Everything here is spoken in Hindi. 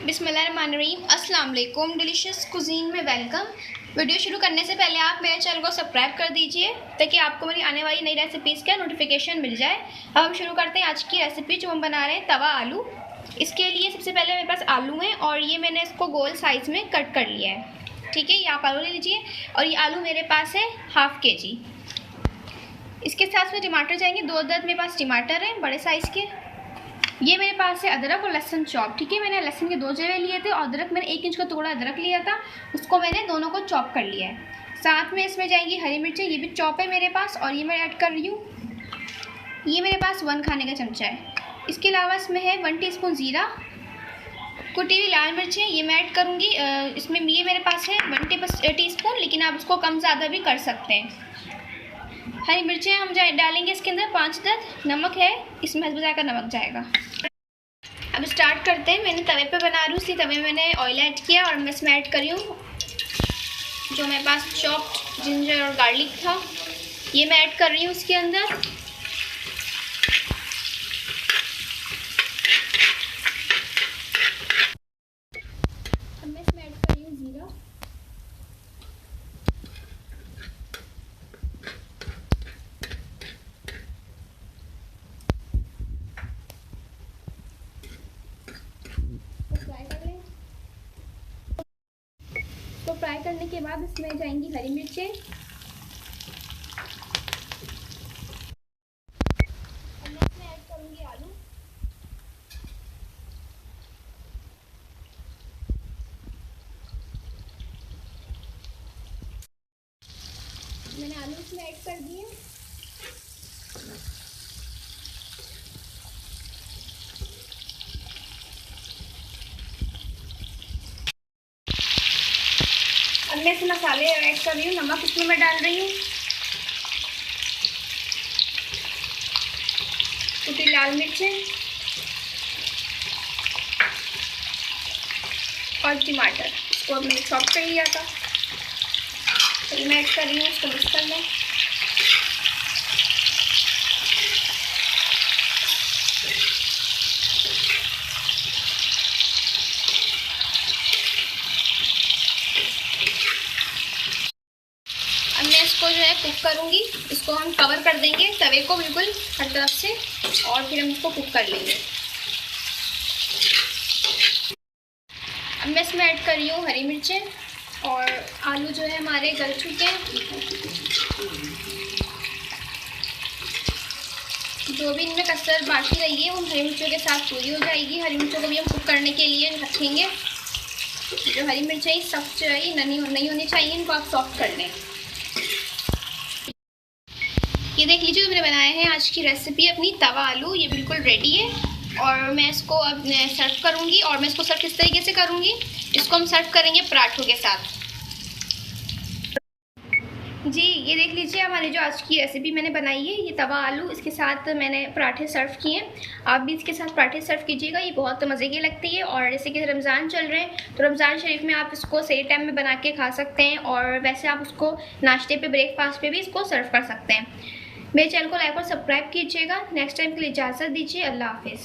बिस्मिल्लाहिर्रहमानिर्रहीम। अस्सलाम वालेकुम। डिलीशियस कुजीन में वेलकम। वीडियो शुरू करने से पहले आप मेरे चैनल को सब्सक्राइब कर दीजिए ताकि आपको मेरी आने वाली नई रेसिपीज़ का नोटिफिकेशन मिल जाए। अब हम शुरू करते हैं आज की रेसिपी जो हम बना रहे हैं तवा आलू। इसके लिए सबसे पहले मेरे पास आलू हैं और ये मैंने इसको गोल साइज़ में कट कर लिया है। ठीक है, ये आप आलू ले लीजिए और ये आलू मेरे पास है हाफ़ kg। इसके साथ में टमाटर जाएंगे, 2 अदद मेरे पास टमाटर हैं बड़े साइज़ के। ये मेरे पास है अदरक और लहसुन चॉप। ठीक है, मैंने लहसुन के 2 जवे लिए थे और अदरक मैंने 1 इंच का टुकड़ा अदरक लिया था, उसको मैंने दोनों को चॉप कर लिया है। साथ में इसमें जाएंगी हरी मिर्चें, ये भी चॉप है मेरे पास और ये मैं ऐड कर रही हूँ। ये मेरे पास 1 खाने का चमचा है। इसके अलावा इसमें है 1 टीस्पून ज़ीरा, कुटी हुई लाल मिर्चें ये मैं ऐड करूँगी। इसमें ये मेरे पास है 1 टीस्पून, लेकिन आप उसको कम ज़्यादा भी कर सकते हैं। हरी मिर्चें हम डालेंगे इसके अंदर 5 अदद। नमक है, इसमें हस्ब ज़ायक़ा नमक जाएगा। अब स्टार्ट करते हैं। मैंने तवे पे बना रही हूँ, इसी तवे में मैंने ऑयल ऐड किया और मैं इसमें ऐड कर रही हूँ जो मेरे पास चॉप्ड जिंजर और गार्लिक था, ये मैं ऐड कर रही हूँ इसके अंदर। अब मैं इसमें ऐड कर रही हूँ ज़ीरा, तो फ्राई करने के बाद इसमें जाएंगी हरी मिर्चें। अब मैं इसमें ऐड करूँगी आलू। मैंने आलू इसमें ऐड कर दिए। अब मैं इसमें मसाले ऐड कर रही हूँ। नमक इसमें मैं डाल रही हूँ, कुटी लाल मिर्चें और टमाटर, इसको मैंने चॉप कर लिया था, तो मैं ऐड कर रही हूँ इसको मिक्स कर लें। अब मैं इसको जो है कुक करूँगी। इसको हम कवर कर देंगे तवे को बिल्कुल हर तरफ से और फिर हम इसको कुक कर लेंगे। अब मैं इसमें ऐड कर रही हूँ हरी मिर्चें और आलू जो है हमारे गल चुके हैं। जो भी इनमें कसर बाकी रही है वो हरी मिर्चों के साथ पूरी हो जाएगी। हरी मिर्चों को भी हम कुक करने के लिए रखेंगे। जो हरी मिर्चें सख्त चाहिए, नहीं होनी चाहिए, इनको आप सॉफ्ट कर लें। ये देख लीजिए, मैंने बनाए हैं आज की रेसिपी अपनी तवा आलू। ये बिल्कुल रेडी है और मैं इसको अब सर्व करूँगी। और मैं इसको सर्व किस तरीके से करूँगी, इसको हम सर्व करेंगे पराठों के साथ। जी ये देख लीजिए, हमारी जो आज की रेसिपी मैंने बनाई है, ये तवा आलू, इसके साथ मैंने पराठे सर्व किए हैं। आप भी इसके साथ पराठे सर्व कीजिएगा, ये बहुत मज़े की लगती है। और जैसे कि रमज़ान चल रहे हैं तो रमज़ान शरीफ में आप इसको सही टाइम में बना के खा सकते हैं और वैसे आप उसको नाश्ते पे, ब्रेकफास्ट पे भी इसको सर्व कर सकते हैं। मेरे चैनल को लाइक और सब्सक्राइब कीजिएगा। नेक्स्ट टाइम के लिए इजाज़त दीजिए। अल्लाह हाफिज़।